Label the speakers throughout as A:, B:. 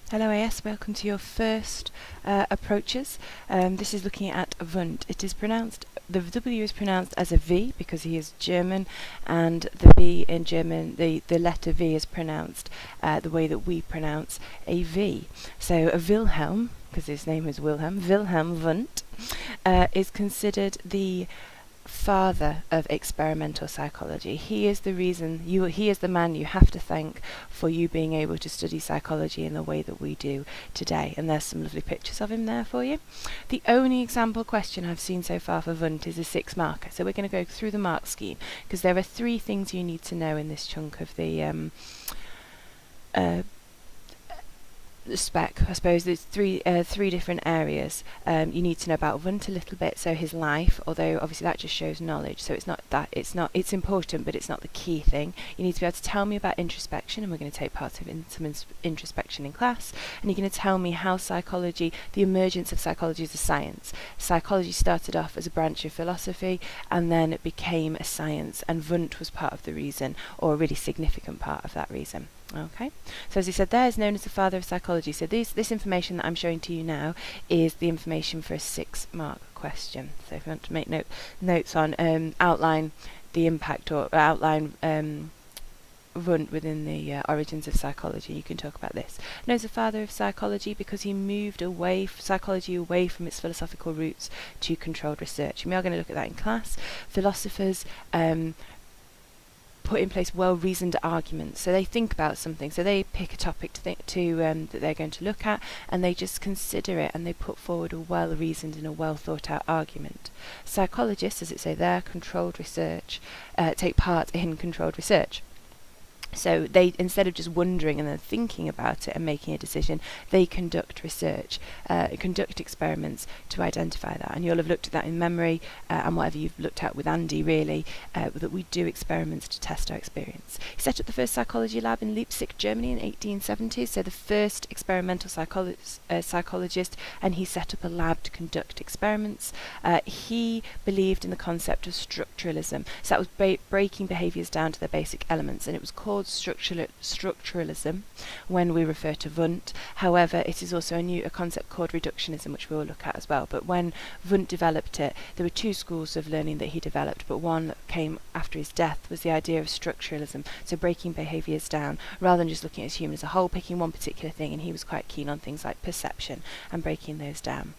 A: Hello AS, welcome to your first approaches. This is looking at Wundt. It is pronounced, the W is pronounced as a V because he is German, and the V in German, the letter V is pronounced the way that we pronounce a V. So a Wilhelm, because his name is Wilhelm Wundt, is considered the father of experimental psychology. He is the reason he is the man you have to thank for you being able to study psychology in the way that we do today. And there's some lovely pictures of him there for you. The only example question I've seen so far for Wundt is a 6 marker. So we're going to go through the mark scheme because there are 3 things you need to know in this chunk of the spec. I suppose there's three different areas. You need to know about Wundt a little bit, so his life, although obviously that just shows knowledge, so it's important, but it's not the key thing. You need to be able to tell me about introspection, and we're going to take part of some introspection in class, and you're going to tell me how psychology, the emergence of psychology as a science. Psychology started off as a branch of philosophy and then it became a science, and Wundt was part of the reason, or a really significant part of that reason. Okay, so as he said there, is known as the father of psychology. So this information that I'm showing to you now is the information for a 6-mark question. So if you want to make notes on outline the impact or outline Wundt within the origins of psychology, you can talk about this. Known as the father of psychology because he moved psychology away from its philosophical roots to controlled research. And we are going to look at that in class. Philosophers put in place well-reasoned arguments. So they think about something, so they pick a topic that they're going to look at, and they just consider it, and they put forward a well-reasoned and a well-thought-out argument. Psychologists, as it say there, controlled research, take part in controlled research. So they, instead of just wondering and then thinking about it and making a decision, they conduct research, conduct experiments to identify that. And you'll have looked at that in memory, and whatever you've looked at with Andy, really, that we do experiments to test our experience. He set up the first psychology lab in Leipzig, Germany in 1870s, so the first experimental psychologist, and he set up a lab to conduct experiments. He believed in the concept of structuralism, so that was breaking behaviours down to their basic elements, and it was called structuralism when we refer to Wundt. However, it is also a concept called reductionism, which we will look at as well. But when Wundt developed it, there were 2 schools of learning that he developed, but one that came after his death was the idea of structuralism, so breaking behaviours down rather than just looking at human as a whole, picking one particular thing, and he was quite keen on things like perception and breaking those down.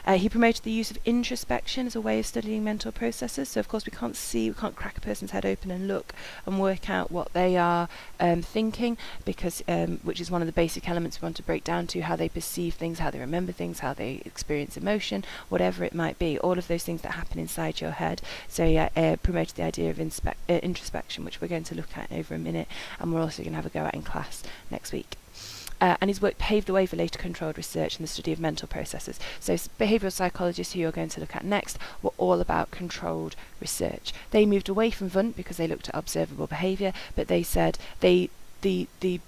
A: He promoted the use of introspection as a way of studying mental processes. So of course we can't crack a person's head open and look and work out what they are thinking, because which is one of the basic elements we want to break down to, how they perceive things, how they remember things, how they experience emotion, whatever it might be, all of those things that happen inside your head. So promoted the idea of introspection, which we're going to look at in over a minute, and we're also going to have a go at in class next week. And his work paved the way for later controlled research and the study of mental processes. So behavioural psychologists, who you're going to look at next, were all about controlled research. They moved away from Wundt because they looked at observable behaviour, but they said the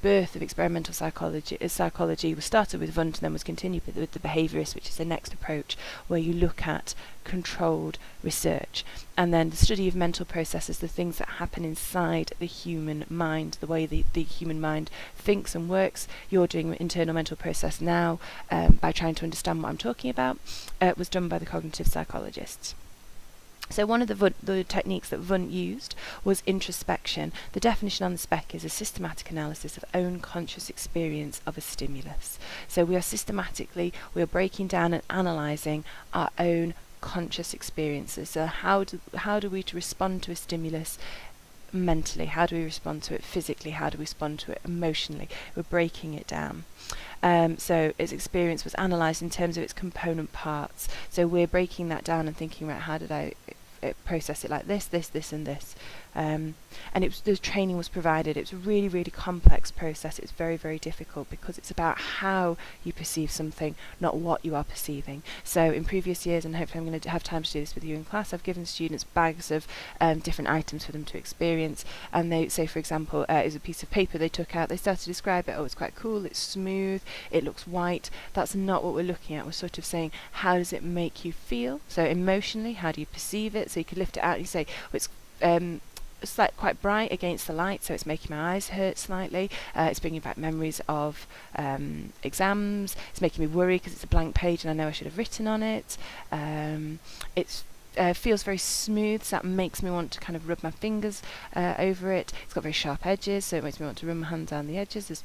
A: birth of experimental psychology was started with Wundt and then was continued with the behaviourist, which is the next approach, where you look at controlled research. And then the study of mental processes, the things that happen inside the human mind, the way the human mind thinks and works. You're doing an internal mental process now by trying to understand what I'm talking about, was done by the cognitive psychologists. So one of the techniques that Wundt used was introspection. The definition on the spec is a systematic analysis of own conscious experience of a stimulus. So we are breaking down and analysing our own conscious experiences. So how do we respond to a stimulus mentally? How do we respond to it physically? How do we respond to it emotionally? We're breaking it down. So its experience was analysed in terms of its component parts. So we're breaking that down and thinking, right, how did I process it like this, and this. And the training was provided. It was a really, really complex process. It's very, very difficult because it's about how you perceive something, not what you are perceiving. So in previous years, and hopefully I'm going to have time to do this with you in class, I've given students bags of different items for them to experience. And they say, for example, it was a piece of paper they took out. They started to describe it. Oh, it's quite cool. It's smooth. It looks white. That's not what we're looking at. We're sort of saying, how does it make you feel? So emotionally, how do you perceive it? So you could lift it out and you say, well, it's quite bright against the light, so it's making my eyes hurt slightly. It's bringing back memories of exams. It's making me worry because it's a blank page and I know I should have written on it. It's feels very smooth, so that makes me want to kind of rub my fingers over it. It's got very sharp edges, so it makes me want to run my hand down the edges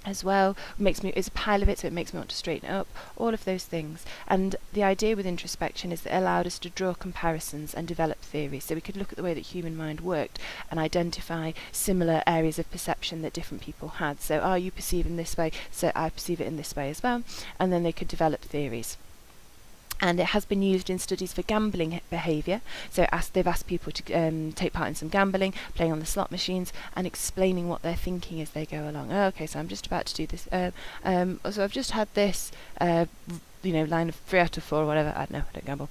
A: as well. It's a pile of it, so it makes me want to straighten it up, all of those things. And the idea with introspection is that it allowed us to draw comparisons and develop theories, so we could look at the way that human mind worked and identify similar areas of perception that different people had. So, are you perceiving this way? So I perceive it in this way as well. And then they could develop theories. And it has been used in studies for gambling behaviour. So they've asked people to take part in some gambling, playing on the slot machines, and explaining what they're thinking as they go along. Oh, okay, so I'm just about to do this. So I've just had this, line of 3 out of 4 or whatever. I don't know, I don't gamble.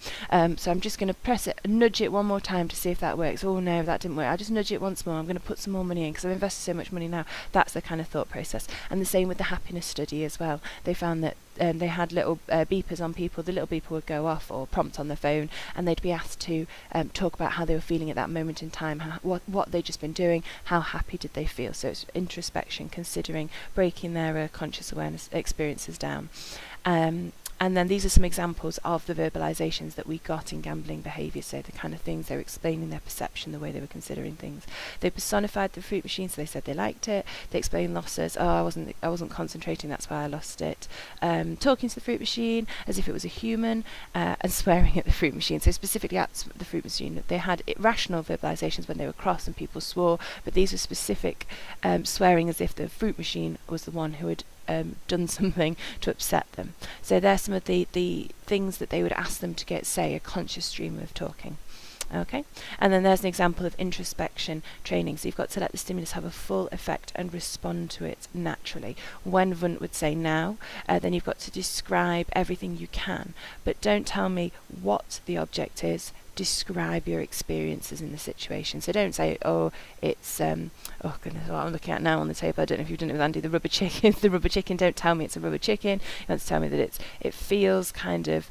A: So I'm just going to press it, nudge it one more time to see if that works. Oh no, that didn't work. I'll just nudge it once more. I'm going to put some more money in because I've invested so much money now. That's the kind of thought process. And the same with the happiness study as well. They found that they had little beepers on people. The little beeper would go off or prompt on their phone, and they'd be asked to talk about how they were feeling at that moment in time, what they'd just been doing, how happy did they feel. So it's introspection, considering breaking their conscious awareness experiences down. And then these are some examples of the verbalizations that we got in gambling behaviour, so the kind of things they were explaining their perception, the way they were considering things. They personified the fruit machine, so they said they liked it. They explained losses. Oh, I wasn't concentrating, that's why I lost it. Talking to the fruit machine as if it was a human, and swearing at the fruit machine. So specifically at the fruit machine, they had irrational verbalizations when they were cross and people swore, but these were specific swearing as if the fruit machine was the one who had done something to upset them. So there's some of the things that they would ask them to say a conscious stream of talking. Okay, and then there's an example of introspection training. So you've got to let the stimulus have a full effect and respond to it naturally. When Wundt would say now, then you've got to describe everything you can, but don't tell me what the object is. Describe your experiences in the situation. So don't say, oh, it's oh goodness, what I'm looking at now on the table, I don't know if you've done it with Andy, the rubber chicken. The rubber chicken, don't tell me it's a rubber chicken. You want to tell me that it feels kind of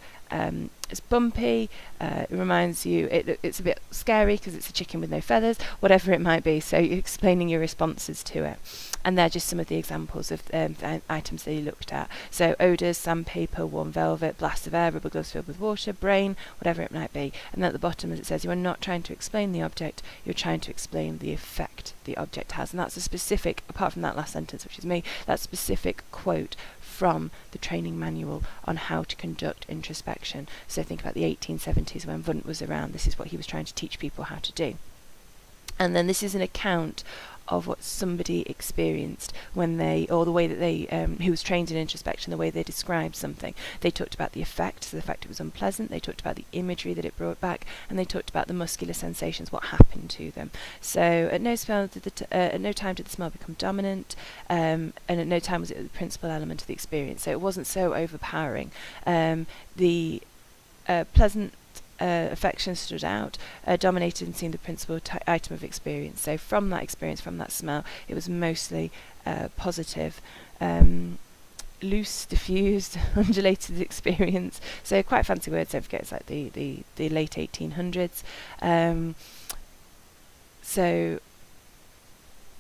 A: it's bumpy, it reminds you, it's a bit scary because it's a chicken with no feathers, whatever it might be. So you're explaining your responses to it. And they're just some of the examples of items that you looked at. So odours, sandpaper, warm velvet, blast of air, rubber gloves filled with water, brain, whatever it might be. And at the bottom, as it says, you are not trying to explain the object, you're trying to explain the effect the object has. And that's a specific, apart from that last sentence, which is me, that specific quote from the training manual on how to conduct introspection. So think about the 1870s when Wundt was around. This is what he was trying to teach people how to do. And then this is an account of what somebody experienced when or the way that they, who was trained in introspection, the way they described something. They talked about the effect, so the fact it was unpleasant. They talked about the imagery that it brought back, and they talked about the muscular sensations, what happened to them. So at no time did the smell become dominant, and at no time was it the principal element of the experience. So it wasn't so overpowering. The pleasant affection stood out, dominated and seemed the principal item of experience. So from that experience, from that smell, it was mostly positive, loose, diffused, undulated experience. So quite a fancy word, don't forget it's like the late 1800s. So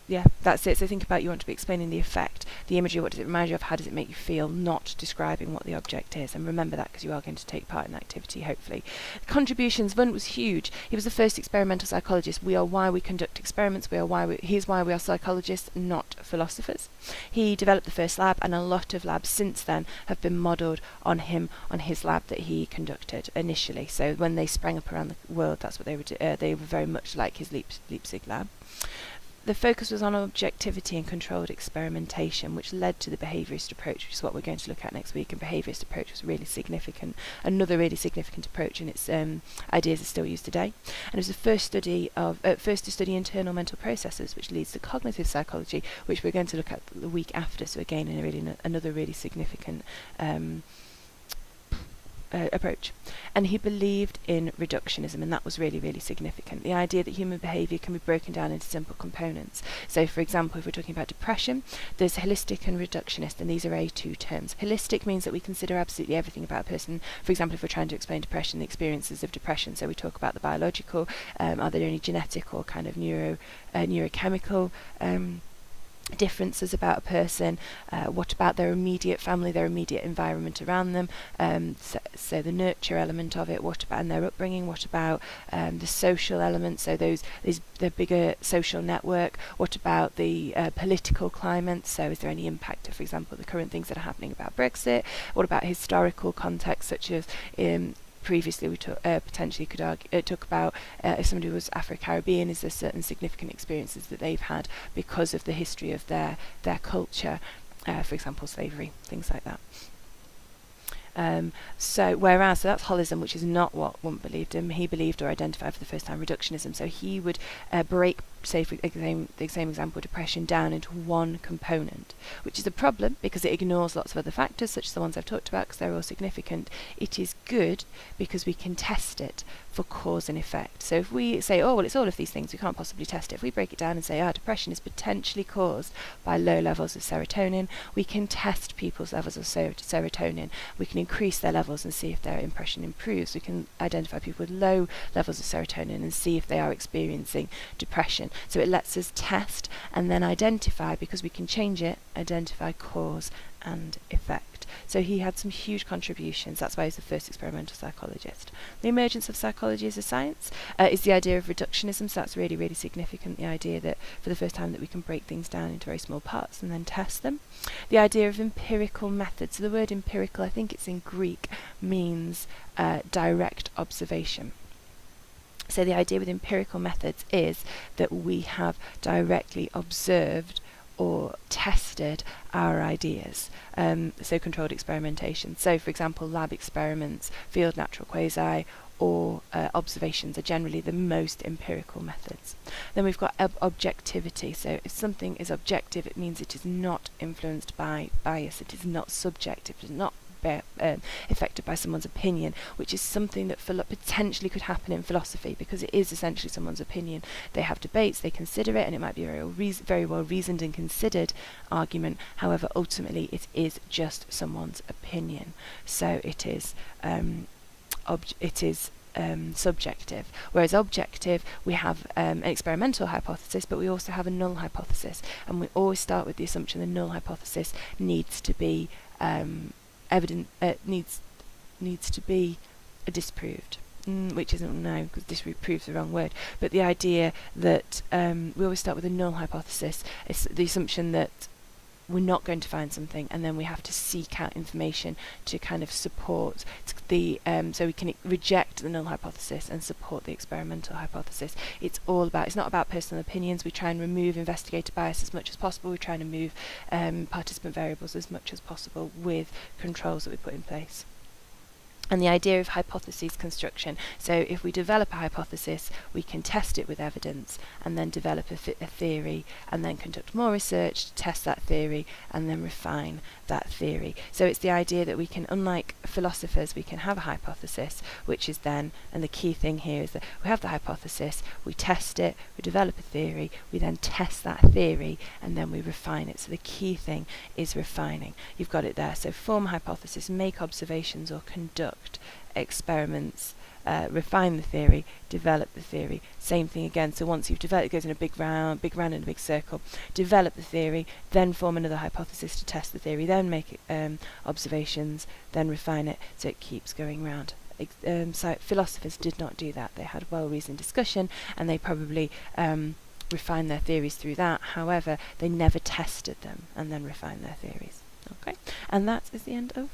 A: yeah, that's it. So think about, you want to be explaining the effect, the imagery, what does it remind you of, how does it make you feel, not describing what the object is. And remember that because you are going to take part in the activity, hopefully. Contributions, Wundt was huge. He was the first experimental psychologist. We are why we conduct experiments. He's why we are psychologists, not philosophers. He developed the first lab, and a lot of labs since then have been modelled on him, on his lab that he conducted initially. So when they sprang up around the world, that's what they were they were very much like his Leipzig lab. The focus was on objectivity and controlled experimentation, which led to the behaviourist approach, which is what we're going to look at next week. And behaviourist approach was really significant. Another really significant approach, and its ideas are still used today. And it was the first to study internal mental processes, which leads to cognitive psychology, which we're going to look at the week after. So again, another really significant approach. And he believed in reductionism, and that was really, really significant. The idea that human behaviour can be broken down into simple components. So, for example, if we're talking about depression, there's holistic and reductionist, and these are A2 terms. Holistic means that we consider absolutely everything about a person. For example, if we're trying to explain depression, the experiences of depression, so we talk about the biological, are there any genetic or kind of neurochemical differences about a person, what about their immediate family, their immediate environment around them, so the nurture element of it, what about in their upbringing, what about the social element, so the bigger social network, what about the political climate, so is there any impact of, for example, the current things that are happening about Brexit, what about historical context, such as previously we potentially could talk about if somebody was Afro-Caribbean, is there certain significant experiences that they've had because of the history of their culture, for example slavery, things like that. So that's holism, which is not what Wundt believed in. He believed or identified for the first time reductionism. So he would break, say for the same example, depression down into one component, which is a problem because it ignores lots of other factors, such as the ones I've talked about, because they're all significant. It is good because we can test it for cause and effect. So if we say, oh, well, it's all of these things, we can't possibly test it. If we break it down and say, depression is potentially caused by low levels of serotonin, we can test people's levels of serotonin. We can increase their levels and see if their impression improves. We can identify people with low levels of serotonin and see if they are experiencing depression. So it lets us test and then identify, because we can change it, identify cause and effect. So he had some huge contributions. That's why he's the first experimental psychologist. The emergence of psychology as a science is the idea of reductionism. So that's really, really significant, the idea that for the first time that we can break things down into very small parts and then test them. The idea of empirical methods. So the word empirical, I think it's in Greek, means direct observation. So the idea with empirical methods is that we have directly observed or tested our ideas, so controlled experimentation. So for example, lab experiments, field natural quasi, or observations are generally the most empirical methods. Then we've got objectivity. So if something is objective, it means it is not influenced by bias, it is not subjective, it is not affected by someone's opinion, which is something that potentially could happen in philosophy, because it is essentially someone's opinion. They have debates, they consider it, and it might be a very well reasoned and considered argument. However, ultimately it is just someone's opinion. So it is subjective. Whereas objective, we have an experimental hypothesis, but we also have a null hypothesis, and we always start with the assumption the null hypothesis needs to be needs to be disproved, which isn't now, because disproves the wrong word, but the idea that we always start with a null hypothesis. It's the assumption that we're not going to find something, and then we have to seek out information to kind of support the so we can reject the null hypothesis and support the experimental hypothesis. It's not about personal opinions. We try and remove investigator bias as much as possible. We try and remove participant variables as much as possible with controls that we put in place. And the idea of hypothesis construction. So if we develop a hypothesis, we can test it with evidence and then develop a theory and then conduct more research to test that theory and then refine that theory. So it's the idea that we can, unlike philosophers, we can have a hypothesis, which is then, and the key thing here is that we have the hypothesis, we test it, we develop a theory, we then test that theory and then we refine it. So the key thing is refining. You've got it there. So form a hypothesis, make observations or conduct experiments, refine the theory, develop the theory. Same thing again. So once you've developed, it goes in a big round and a big circle. Develop the theory, then form another hypothesis to test the theory, then make observations, then refine it. So it keeps going round. So philosophers did not do that. They had well-reasoned discussion, and they probably refined their theories through that. However, they never tested them and then refined their theories. Okay, and that is the end of